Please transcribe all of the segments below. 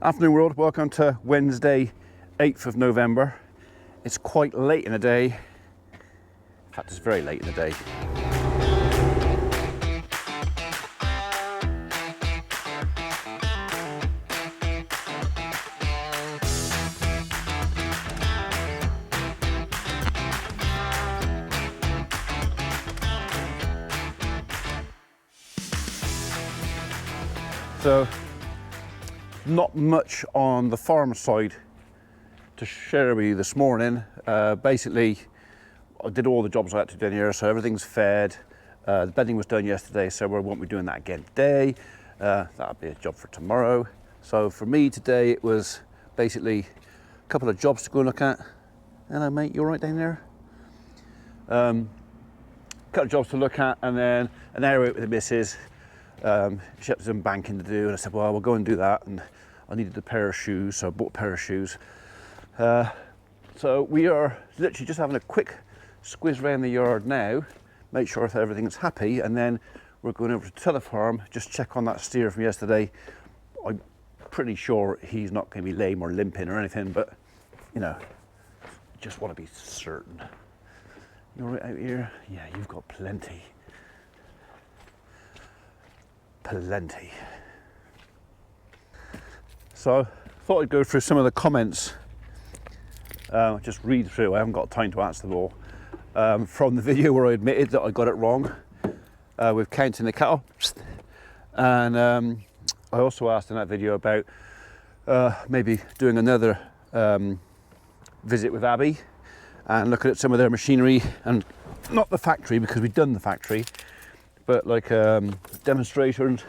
Afternoon world, welcome to Wednesday 8th of November. It's quite late in the day. In fact, it's very late in the day. So, not much on the farm side to share with you this morning. Basically, I did all the jobs I had to do in here, so everything's fed. The bedding was done yesterday, so we won't be doing that again today. That'll be a job for tomorrow. So for me today, it was basically a couple of jobs to go and look at. Hello mate, you all right down there? Couple of jobs to look at, and then an area with the missus. She had some banking to do, and I said, well, we'll go and do that. And I needed a pair of shoes, so I bought a pair of shoes. So we are literally just having a quick squiz around the yard now, make sure that everything's happy, and then we're going over to the farm, just check on that steer from yesterday. I'm pretty sure he's not going to be lame or limping or anything, but you know, just want to be certain. You all right out here? Yeah, you've got plenty. Plenty. So I thought I'd go through some of the comments, just read through. I haven't got time to answer them all. From the video where I admitted that I got it wrong with counting the cattle, and I also asked in that video about maybe doing another visit with Abby and looking at some of their machinery, and not the factory because we've done the factory, but like demonstrations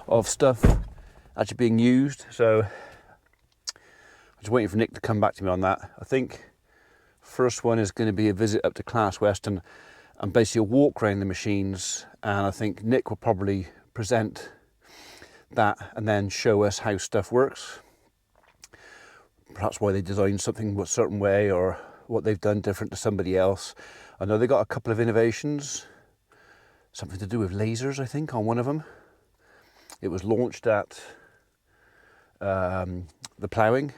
of stuff actually being used. So I'm just waiting for Nick to come back to me on that. I think first one is going to be a visit up to Class West and basically a walk around the machines, and I think Nick will probably present that and then show us how stuff works, perhaps why they designed something a certain way or what they've done different to somebody else. I know they got a couple of innovations, something to do with lasers, I think, on one of them. It was launched at the ploughing.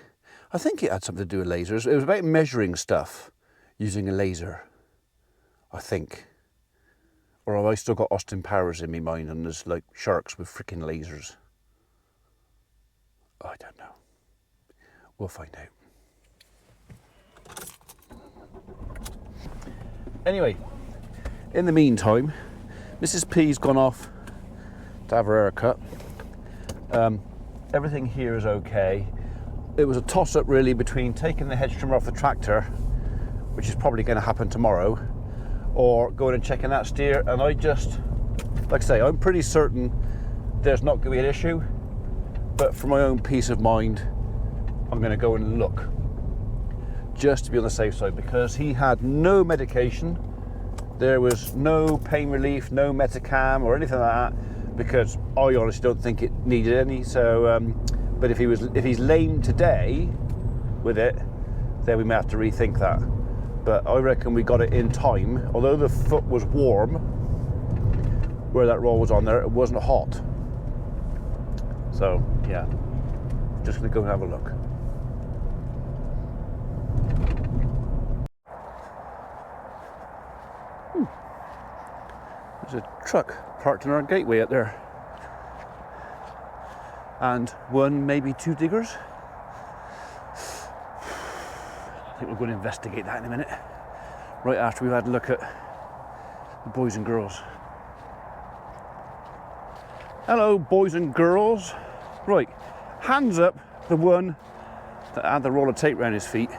I think it had something to do with lasers. It was about measuring stuff using a laser, I think. Or have I still got Austin Powers in my mind and there's like sharks with freaking lasers? I don't know. We'll find out. Anyway, in the meantime, Mrs. P's gone off to have her hair cut. Everything here is okay. It was a toss-up really between taking the hedge trimmer off the tractor, which is probably going to happen tomorrow, or going and checking that steer. And I just, like I say, I'm pretty certain there's not going to be an issue, but for my own peace of mind, I'm going to go and look, just to be on the safe side, because he had no medication. There was no pain relief, no Metacam or anything like that, because I honestly don't think it needed any. So, but if he's lame today with it, then we may have to rethink that. But I reckon we got it in time. Although the foot was warm, where that roll was on there, it wasn't hot. So yeah, just gonna go and have a look. There's a truck parked in our gateway out there. And one, maybe two diggers. I think we're going to investigate that in a minute, right after we've had a look at the boys and girls. Hello, boys and girls. Right, hands up the one that had the roll of tape around his feet.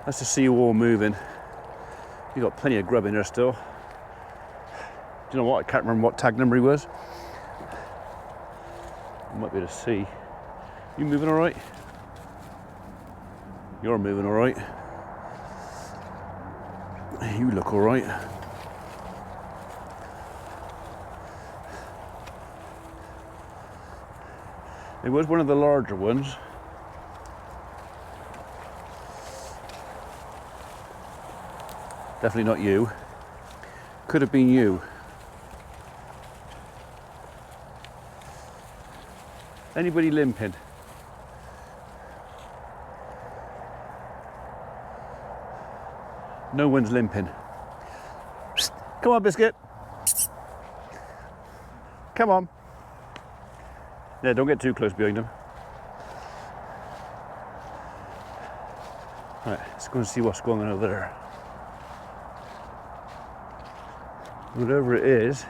Let's just see you all moving. You've got plenty of grub in there still. Do you know what? I can't remember what tag number he was. I might be able to see. You moving all right? You're moving all right. You look all right. It was one of the larger ones. Definitely not you. Could have been you. Anybody limping? No one's limping. Come on, Biskit. Come on. Yeah, don't get too close behind him. Right, let's go and see what's going on over there. Whatever it is,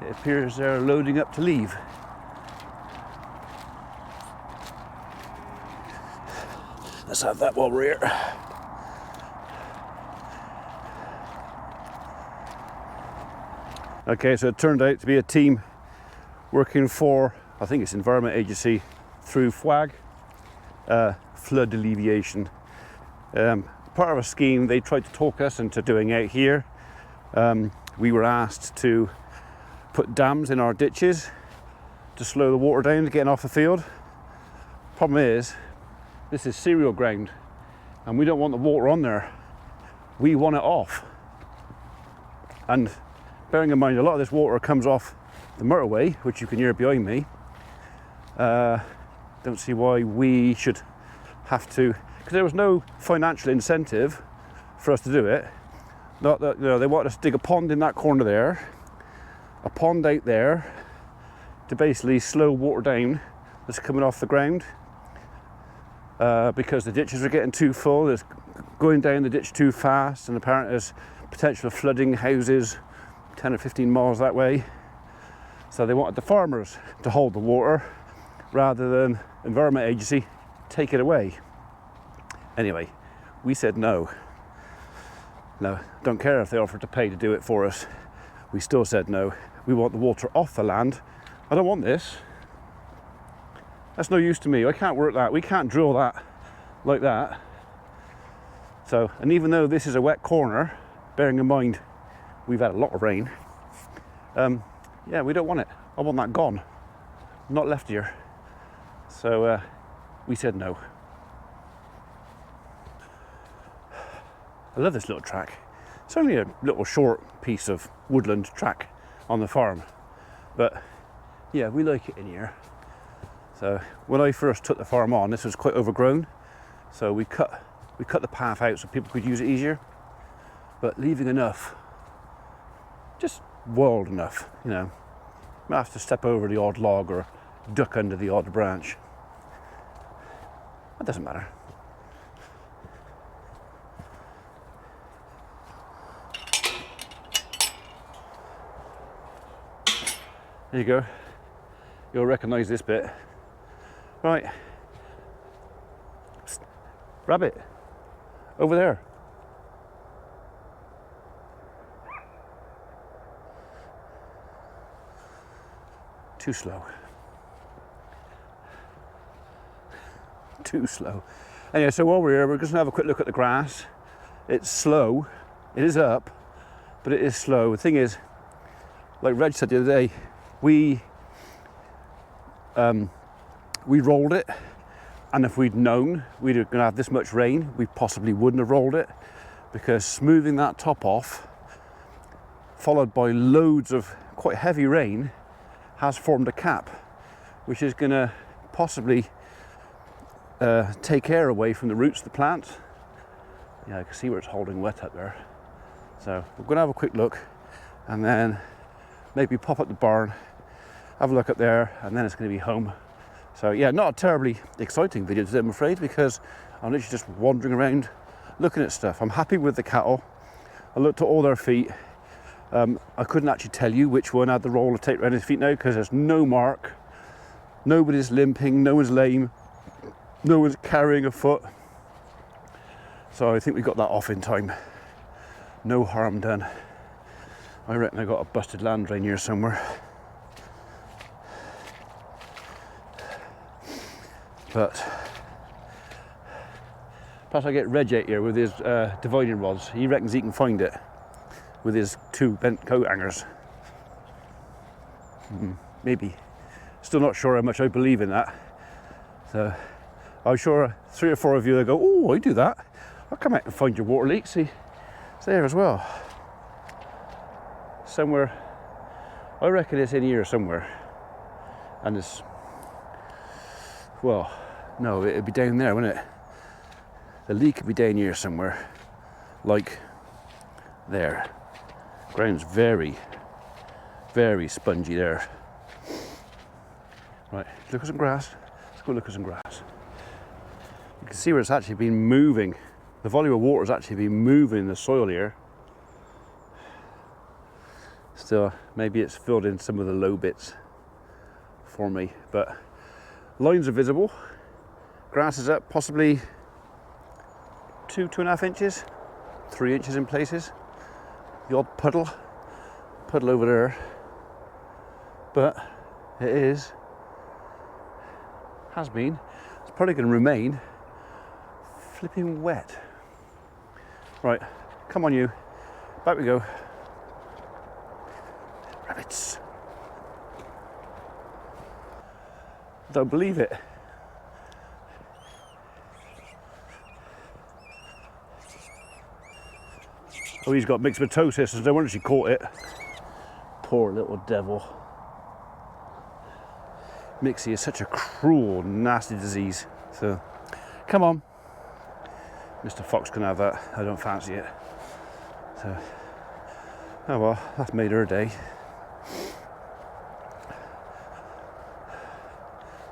it appears they're loading up to leave. Let's have that while we're here. Okay, so it turned out to be a team working for, I think it's Environment Agency through FWAG, flood alleviation. Part of a scheme they tried to talk us into doing out here. We were asked to put dams in our ditches to slow the water down to getting off the field. Problem is, this is cereal ground and we don't want the water on there. We want it off. And bearing in mind a lot of this water comes off the motorway, which you can hear behind me, don't see why we should have to, because there was no financial incentive for us to do it. Not that, you know, they want us to dig a pond in that corner there, a pond out there, to basically slow water down that's coming off the ground, because the ditches are getting too full, it's going down the ditch too fast, and apparently there's potential of flooding houses 10 or 15 miles that way. So they wanted the farmers to hold the water rather than Environment Agency take it away. Anyway, we said no. No, don't care if they offered to pay to do it for us. We still said no. We want the water off the land. I don't want this. That's no use to me. I can't work that. We can't drill that like that. So, and even though this is a wet corner, bearing in mind we've had a lot of rain, yeah, we don't want it. I want that gone, not left here. So we said no. I love this little track. It's only a little short piece of woodland track on the farm, but yeah, we like it in here. So when I first took the farm on, this was quite overgrown, so we cut the path out so people could use it easier, but leaving enough, just wide enough, you know. You might have to step over the odd log or duck under the odd branch. That doesn't matter. There you go. You'll recognise this bit. Right. Psst. Rabbit. Over there. Too slow. Too slow. Anyway, so while we're here, we're just going to have a quick look at the grass. It's slow. It is up, but it is slow. The thing is, like Reg said the other day, we rolled it, and if we'd known we were going to have this much rain, we possibly wouldn't have rolled it, because smoothing that top off, followed by loads of quite heavy rain, has formed a cap, which is going to possibly take air away from the roots of the plant. Yeah, I can see where it's holding wet up there. So we're going to have a quick look, and then maybe pop up the barn, have a look up there, and then it's going to be home. So yeah, not a terribly exciting video today, I'm afraid, because I'm literally just wandering around looking at stuff. I'm happy with the cattle. I looked at all their feet. I couldn't actually tell you which one had the roller tape around his feet now, because there's no mark. Nobody's limping, no one's lame, no one's carrying a foot. So I think we got that off in time. No harm done. I reckon I got a busted land drain here somewhere. But perhaps I get Reg out here with his dividing rods. He reckons he can find it with his 2 bent coat hangers. Maybe. Still not sure how much I believe in that. So I'm sure 3 or 4 of you will go, oh, I do that. I'll come out and find your water leak. See, it's there as well. Somewhere, I reckon it's in here somewhere. And it's Well, no, it'd be down there, wouldn't it? The leak would be down here somewhere, like there. Ground's very, very spongy there. Right, look at some grass. Let's go look at some grass. You can see where it's actually been moving. The volume of water has actually been moving the soil here. Still, maybe it's filled in some of the low bits for me, but lines are visible. Grass is up possibly 2.5 inches, 3 inches in places. The odd puddle over there, but it has been, it's probably going to remain flipping wet. Right, come on you, back we go. Rabbits. Don't believe it. Oh, he's got myxomatosis, and no wonder she caught it. Poor little devil. Mixie is such a cruel, nasty disease. So, come on. Mr. Fox can have that. I don't fancy it. So, oh well, that's made her day.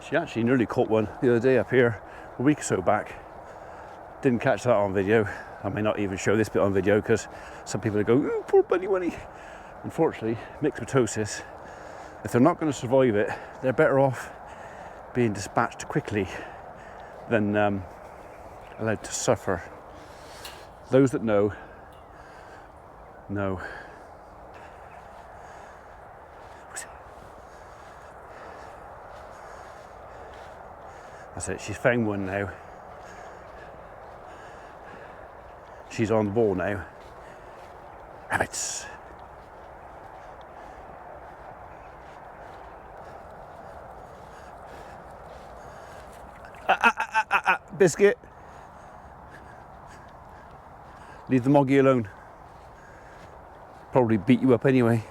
She actually nearly caught one the other day up here, a week or so back. Didn't catch that on video. I may not even show this bit on video because some people will go, ooh, poor bunny Winnie. Unfortunately, myxomatosis, if they're not going to survive it, they're better off being dispatched quickly than allowed to suffer. Those that know. That's it, she's found one now. She's on the ball now. Rabbits. Biskit. Leave the moggy alone. Probably beat you up anyway.